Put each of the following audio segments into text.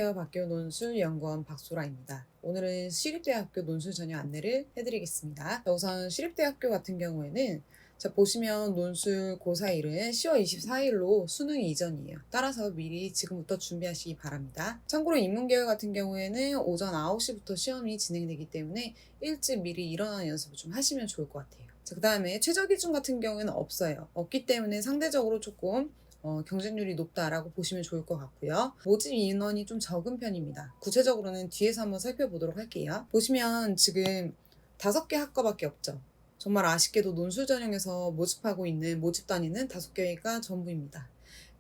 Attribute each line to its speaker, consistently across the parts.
Speaker 1: 안녕하세요. 박교 논술연구원 박소라입니다. 오늘은 시립대학교 논술 전형 안내를 해드리겠습니다. 우선 시립대학교 같은 경우에는 보시면 논술 고4일은 10월 24일로 수능 이전이에요. 따라서 미리 지금부터 준비하시기 바랍니다. 참고로 인문계열 같은 경우에는 오전 9시부터 시험이 진행되기 때문에 일찍 미리 일어나는 연습을 좀 하시면 좋을 것 같아요. 그 다음에 최저 기준 같은 경우에는 없기 때문에 상대적으로 조금 경쟁률이 높다라고 보시면 좋을 것 같고요. 모집 인원이 좀 적은 편입니다. 구체적으로는 뒤에서 한번 살펴보도록 할게요. 보시면 지금 5개 학과밖에 없죠. 정말 아쉽게도 논술 전형에서 모집하고 있는 모집 단위는 5개가 전부입니다.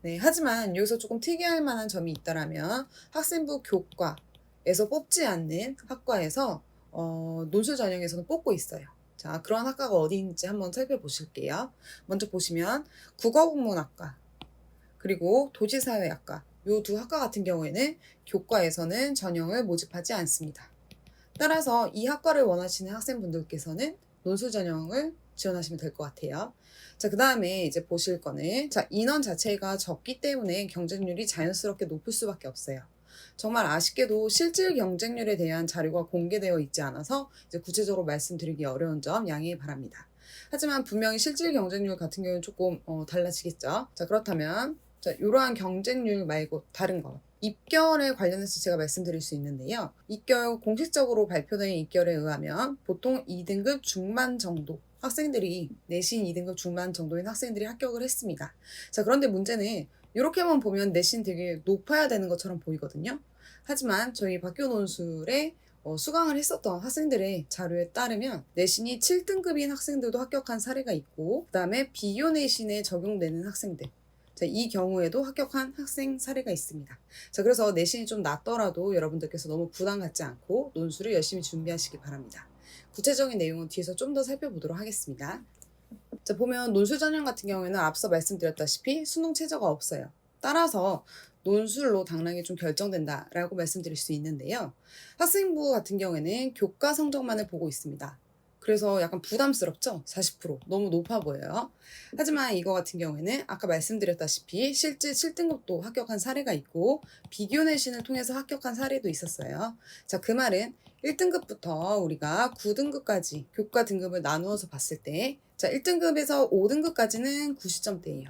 Speaker 1: 네, 하지만 여기서 조금 특이할 만한 점이 있다라면 학생부 교과에서 뽑지 않는 학과에서 논술 전형에서는 뽑고 있어요. 자, 그런 학과가 어디인지 한번 살펴보실게요. 먼저 보시면 국어국문학과 그리고 도시사회학과 이 두 학과 같은 경우에는 교과에서는 전형을 모집하지 않습니다. 따라서 이 학과를 원하시는 학생분들께서는 논술 전형을 지원하시면 될 것 같아요. 자, 그 다음에 이제 보실 거는 인원 자체가 적기 때문에 경쟁률이 자연스럽게 높을 수밖에 없어요. 정말 아쉽게도 실질 경쟁률에 대한 자료가 공개되어 있지 않아서 이제 구체적으로 말씀드리기 어려운 점 양해 바랍니다. 하지만 분명히 실질 경쟁률 같은 경우는 조금 달라지겠죠. 자, 그렇다면 이러한 경쟁률 말고 다른 거 입결에 관련해서 제가 말씀드릴 수 있는데요. 입결 공식적으로 발표된 입결에 의하면 보통 2등급 중반 정도 학생들이 내신 2등급 중반 정도인 학생들이 합격을 했습니다. 자, 그런데 문제는 이렇게만 보면 내신 되게 높아야 되는 것처럼 보이거든요. 하지만 저희 박교 논술에 수강을 했었던 학생들의 자료에 따르면 내신이 7등급인 학생들도 합격한 사례가 있고 그 다음에 비교 내신에 적용되는 학생들 이 경우에도 합격한 학생 사례가 있습니다. 자, 그래서 내신이 좀 낮더라도 여러분들께서 너무 부담 갖지 않고 논술을 열심히 준비하시기 바랍니다. 구체적인 내용은 뒤에서 좀 더 살펴보도록 하겠습니다. 자, 보면 논술 전형 같은 경우에는 앞서 말씀드렸다시피 수능 최저가 없어요. 따라서 논술로 당락이 좀 결정된다라고 말씀드릴 수 있는데요. 학생부 같은 경우에는 교과 성적만을 보고 있습니다. 그래서 약간 부담스럽죠? 40% 너무 높아 보여요. 하지만 이거 같은 경우에는 아까 말씀드렸다시피 실제 7등급도 합격한 사례가 있고 비교 내신을 통해서 합격한 사례도 있었어요. 자, 그 말은 1등급부터 우리가 9등급까지 교과 등급을 나누어서 봤을 때 1등급에서 5등급까지는 90점대예요.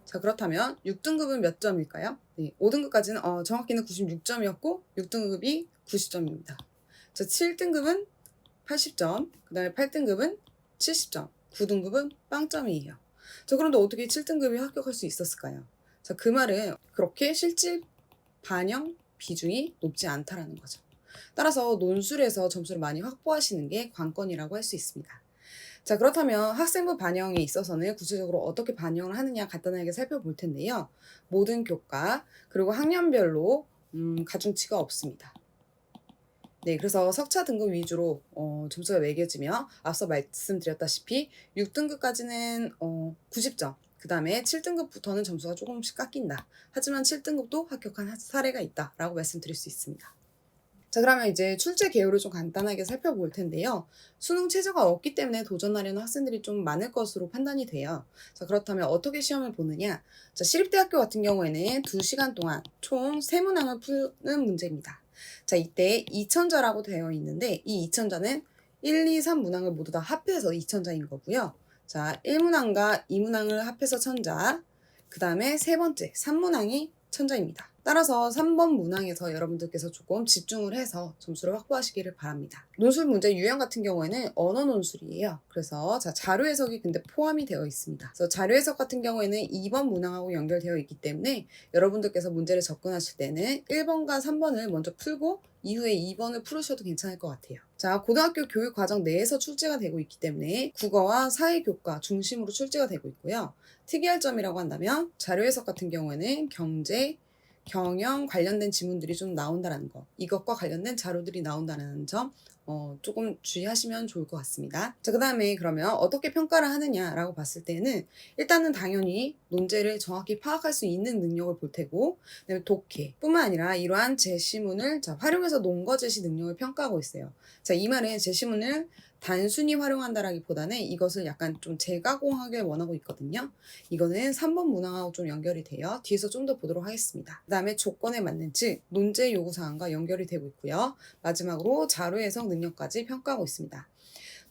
Speaker 1: 자, 그렇다면 6등급은 몇 점일까요? 네, 5등급까지는 정확히는 96점이었고 6등급이 90점입니다. 자, 7등급은 80점, 그 다음에 8등급은 70점, 9등급은 빵점이에요. 자, 그런데 어떻게 7등급이 합격할 수 있었을까요? 자, 그 말은 그렇게 실질 반영 비중이 높지 않다라는 거죠. 따라서 논술에서 점수를 많이 확보하시는 게 관건이라고 할 수 있습니다. 자, 그렇다면 학생부 반영에 있어서는 구체적으로 어떻게 반영을 하느냐 간단하게 살펴볼 텐데요. 모든 교과 그리고 학년별로 가중치가 없습니다. 네, 그래서 석차 등급 위주로 점수가 매겨지며 앞서 말씀드렸다시피 6등급까지는 90점, 그 다음에 7등급부터는 점수가 조금씩 깎인다. 하지만 7등급도 합격한 사례가 있다라고 말씀드릴 수 있습니다. 자, 그러면 이제 출제 개요를 좀 간단하게 살펴볼 텐데요. 수능 최저가 없기 때문에 도전하려는 학생들이 좀 많을 것으로 판단이 돼요. 자, 그렇다면 어떻게 시험을 보느냐? 자, 시립대학교 같은 경우에는 2시간 동안 총 3문항을 푸는 문제입니다. 자, 이때 2천자라고 되어 있는데 이 2천자는 1, 2, 3문항을 모두 다 합해서 2천자인 거고요. 자, 1문항과 2문항을 합해서 천자, 그 다음에 세 번째 3문항이 천자입니다. 따라서 3번 문항에서 여러분들께서 조금 집중을 해서 점수를 확보하시기를 바랍니다. 논술 문제 유형 같은 경우에는 언어 논술이에요. 그래서 자료 해석이 근데 포함이 되어 있습니다. 그래서 자료 해석 같은 경우에는 2번 문항하고 연결되어 있기 때문에 여러분들께서 문제를 접근하실 때는 1번과 3번을 먼저 풀고 이후에 2번을 풀으셔도 괜찮을 것 같아요. 자, 고등학교 교육 과정 내에서 출제가 되고 있기 때문에 국어와 사회교과 중심으로 출제가 되고 있고요. 특이할 점이라고 한다면 자료 해석 같은 경우에는 경제, 경영 관련된 지문들이 좀 나온다는 거, 이것과 관련된 자료들이 나온다는 점 조금 주의하시면 좋을 것 같습니다. 자, 그 다음에 그러면 어떻게 평가를 하느냐라고 봤을 때는 일단은 당연히 논제를 정확히 파악할 수 있는 능력을 볼 테고 그다음에 독해 뿐만 아니라 이러한 제시문을 활용해서 논거 제시 능력을 평가하고 있어요. 자, 이 말은 제시문을 단순히 활용한다라기보다는 이것을 약간 좀 재가공하길 원하고 있거든요. 이거는 3번 문항하고 좀 연결이 돼요. 뒤에서 좀 더 보도록 하겠습니다. 그 다음에 조건에 맞는 즉 논제 요구사항과 연결이 되고 있고요. 마지막으로 자료 해석 능력까지 평가하고 있습니다.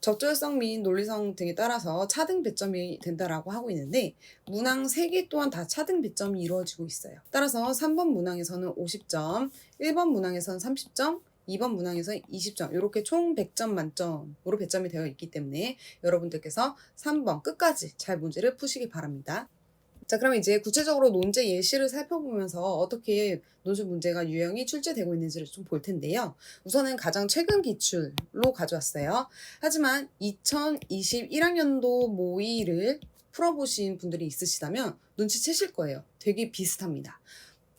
Speaker 1: 적절성 및 논리성 등에 따라서 차등 배점이 된다라고 하고 있는데 문항 3개 또한 다 차등 배점이 이루어지고 있어요. 따라서 3번 문항에서는 50점, 1번 문항에서는 30점, 2번 문항에서는 20점 이렇게 총 100점 만점으로 배점이 되어 있기 때문에 여러분들께서 3번 끝까지 잘 문제를 푸시기 바랍니다. 자, 그럼 이제 구체적으로 논제 예시를 살펴보면서 어떻게 논술 문제가 유형이 출제되고 있는지를 좀 볼 텐데요. 우선은 가장 최근 기출로 가져왔어요. 하지만 2021학년도 모의를 풀어보신 분들이 있으시다면 눈치채실 거예요. 되게 비슷합니다.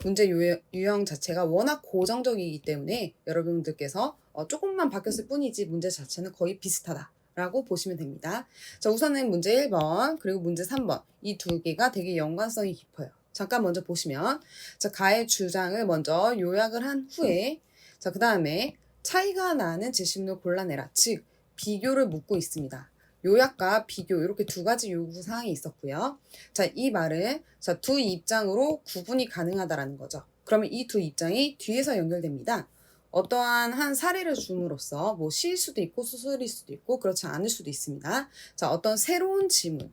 Speaker 1: 문제 유형 자체가 워낙 고정적이기 때문에 여러분들께서 조금만 바뀌었을 뿐이지 문제 자체는 거의 비슷하다 라고 보시면 됩니다. 자, 우선은 문제 1번 그리고 문제 3번 이 두 개가 되게 연관성이 깊어요. 잠깐 먼저 보시면 자, 가의 주장을 먼저 요약을 한 후에 자, 그 다음에 차이가 나는 제시문을 골라내라. 즉 비교를 묻고 있습니다. 요약과 비교 이렇게 두 가지 요구사항이 있었고요. 자, 이 말은 자, 두 입장으로 구분이 가능하다라는 거죠. 그러면 이 두 입장이 뒤에서 연결됩니다. 어떠한 한 사례를 줌으로써 뭐 시일 수도 있고 수술일 수도 있고 그렇지 않을 수도 있습니다. 자, 어떤 새로운 지문.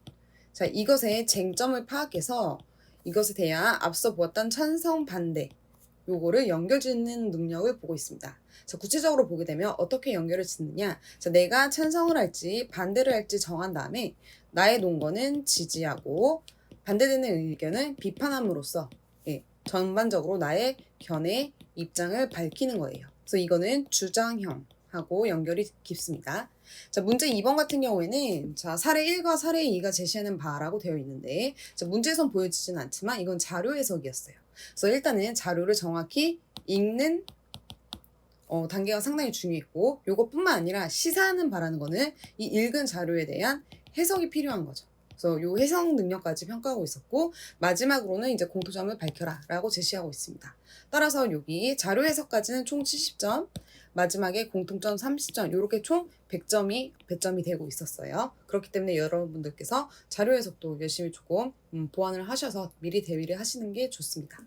Speaker 1: 자, 이것의 쟁점을 파악해서 이것에 대한 앞서 보았던 찬성 반대 요거를 연결 짓는 능력을 보고 있습니다. 자, 구체적으로 보게 되면 어떻게 연결을 짓느냐. 자, 내가 찬성을 할지 반대를 할지 정한 다음에 나의 논거는 지지하고 반대되는 의견은 비판함으로써 전반적으로 나의 견해 입장을 밝히는 거예요. 그래서 이거는 주장형하고 연결이 깊습니다. 자, 문제 2번 같은 경우에는 자, 사례 1과 사례 2가 제시하는 바라고 되어 있는데 자, 문제에선 보여지진 않지만 이건 자료 해석이었어요. 그래서 일단은 자료를 정확히 읽는 단계가 상당히 중요했고 요것뿐만 아니라 시사하는 바라는 거는 이 읽은 자료에 대한 해석이 필요한 거죠. 그래서 요 해석 능력까지 평가하고 있었고 마지막으로는 이제 공통점을 밝혀라 라고 제시하고 있습니다. 따라서 여기 자료 해석까지는 총 70점 마지막에 공통점 30점 이렇게 총 100점이 배점이 되고 있었어요. 그렇기 때문에 여러분들께서 자료 해석도 열심히 조금 보완을 하셔서 미리 대비를 하시는 게 좋습니다.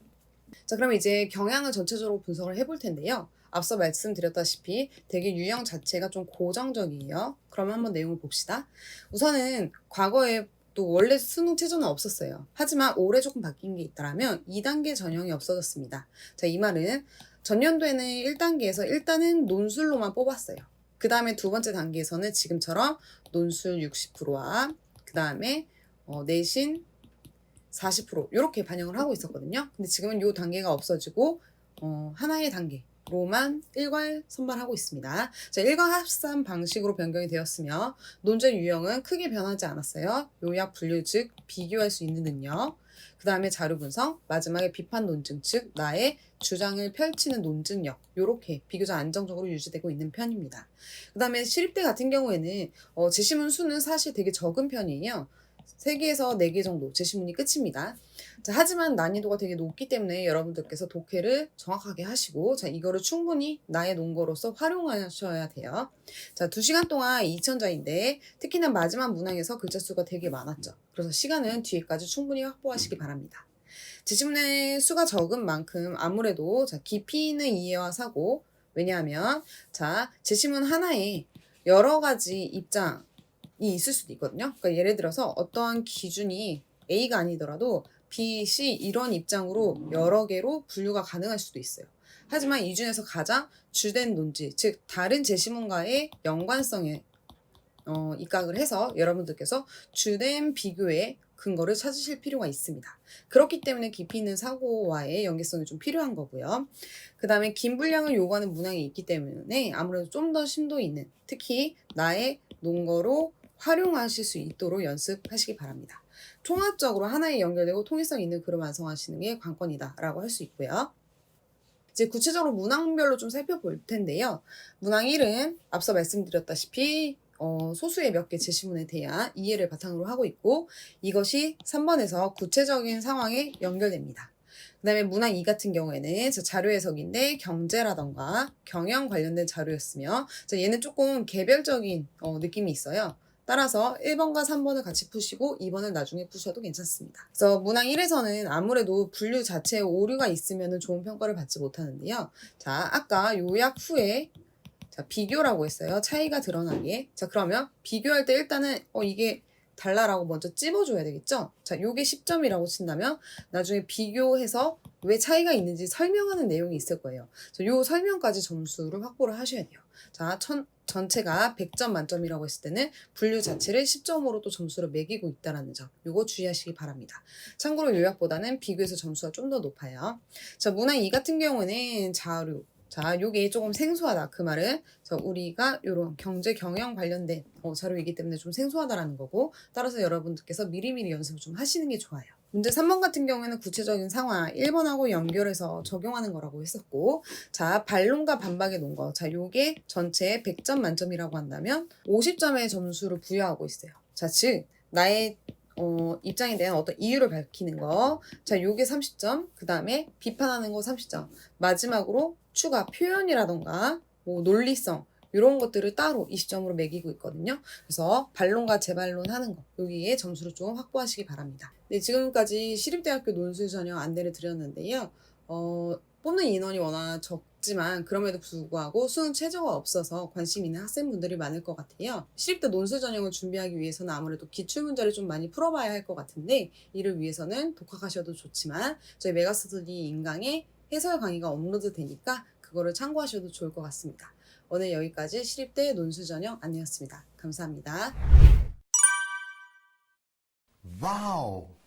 Speaker 1: 자, 그럼 이제 경향을 전체적으로 분석을 해볼 텐데요. 앞서 말씀드렸다시피 되게 유형 자체가 좀 고정적이에요. 그럼 한번 내용을 봅시다. 우선은 과거에 또 원래 수능 최저는 없었어요. 하지만 올해 조금 바뀐 게 있다면 2단계 전형이 없어졌습니다. 자, 이 말은 전년도에는 1단계에서 일단은 논술로만 뽑았어요. 그 다음에 두 번째 단계에서는 지금처럼 논술 60%와 그 다음에 내신 40% 이렇게 반영을 하고 있었거든요. 근데 지금은 이 단계가 없어지고 하나의 단계로만 일괄 선발하고 있습니다. 자, 일괄 합산 방식으로 변경이 되었으며 논제 유형은 크게 변하지 않았어요. 요약 분류 즉 비교할 수 있는 능력, 그 다음에 자료 분석, 마지막에 비판 논증 즉 나의 주장을 펼치는 논증력 이렇게 비교적 안정적으로 유지되고 있는 편입니다. 그 다음에 시립대 같은 경우에는 제시문 수는 사실 되게 적은 편이에요. 3개에서 4개 정도 제시문이 끝입니다. 자, 하지만 난이도가 되게 높기 때문에 여러분들께서 독해를 정확하게 하시고 자, 이거를 충분히 나의 논거로서 활용하셔야 돼요. 자, 2시간 동안 2000자인데 특히나 마지막 문항에서 글자 수가 되게 많았죠. 그래서 시간은 뒤에까지 충분히 확보하시기 바랍니다. 제시문의 수가 적은 만큼 아무래도 자, 깊이 있는 이해와 사고 왜냐하면 자, 제시문 하나에 여러 가지 입장 이 있을 수도 있거든요. 그러니까 예를 들어서 어떠한 기준이 A가 아니더라도 B, C 이런 입장으로 여러 개로 분류가 가능할 수도 있어요. 하지만 이 중에서 가장 주된 논지, 즉 다른 제시문과의 연관성에 입각을 해서 여러분들께서 주된 비교의 근거를 찾으실 필요가 있습니다. 그렇기 때문에 깊이 있는 사고와의 연계성이 좀 필요한 거고요. 그 다음에 긴 분량을 요구하는 문항이 있기 때문에 아무래도 좀 더 심도 있는 특히 나의 논거로 활용하실 수 있도록 연습하시기 바랍니다. 총합적으로 하나에 연결되고 통일성 있는 글을 완성하시는 게 관건이다 라고 할 수 있고요. 이제 구체적으로 문항별로 좀 살펴볼 텐데요. 문항 1은 앞서 말씀드렸다시피 소수의 몇 개 제시문에 대한 이해를 바탕으로 하고 있고 이것이 3번에서 구체적인 상황에 연결됩니다. 그 다음에 문항 2 같은 경우에는 자료 해석인데 경제라던가 경영 관련된 자료였으며 얘는 조금 개별적인 느낌이 있어요. 따라서 1번과 3번을 같이 푸시고 2번을 나중에 푸셔도 괜찮습니다. 그래서 문항 1에서는 아무래도 분류 자체에 오류가 있으면 좋은 평가를 받지 못하는데요. 자, 아까 요약 후에 비교라고 했어요. 차이가 드러나게. 자, 그러면 비교할 때 일단은 이게 달라라고 먼저 찝어줘야 되겠죠? 자, 요게 10점이라고 친다면 나중에 비교해서 왜 차이가 있는지 설명하는 내용이 있을 거예요. 자, 요 설명까지 점수를 확보를 하셔야 돼요. 자, 전체가 100점 만점이라고 했을 때는 분류 자체를 10점으로 또 점수를 매기고 있다는 점. 요거 주의하시기 바랍니다. 참고로 요약보다는 비교에서 점수가 좀 더 높아요. 자, 문항 2 같은 경우는 자료. 자, 요게 조금 생소하다. 그 말은 우리가 요런 경제 경영 관련된 자료이기 때문에 좀 생소하다라는 거고, 따라서 여러분들께서 미리미리 연습을 좀 하시는 게 좋아요. 문제 3번 같은 경우에는 구체적인 상황 1번하고 연결해서 적용하는 거라고 했었고, 자, 반론과 반박에 놓은 거. 자, 요게 전체 100점 만점이라고 한다면 50점의 점수를 부여하고 있어요. 자, 즉 나의 입장에 대한 어떤 이유를 밝히는 거. 자, 요게 30점. 그 다음에 비판하는 거 30점. 마지막으로 추가 표현이라던가 논리성 이런 것들을 따로 20점으로 매기고 있거든요. 그래서 반론과 재반론 하는 거 여기에 점수를 좀 확보하시기 바랍니다. 네, 지금까지 시립대학교 논술 전형 안내를 드렸는데요. 뽑는 인원이 워낙 적지만 그럼에도 불구하고 수능 최저가 없어서 관심 있는 학생분들이 많을 것 같아요. 시립대 논술 전형을 준비하기 위해서는 아무래도 기출문제를 좀 많이 풀어봐야 할 것 같은데, 이를 위해서는 독학하셔도 좋지만 저희 메가스터디 인강에 해설 강의가 업로드 되니까 그거를 참고하셔도 좋을 것 같습니다. 오늘 여기까지 시립대 논술 전형 안내였습니다. 감사합니다.
Speaker 2: 와우.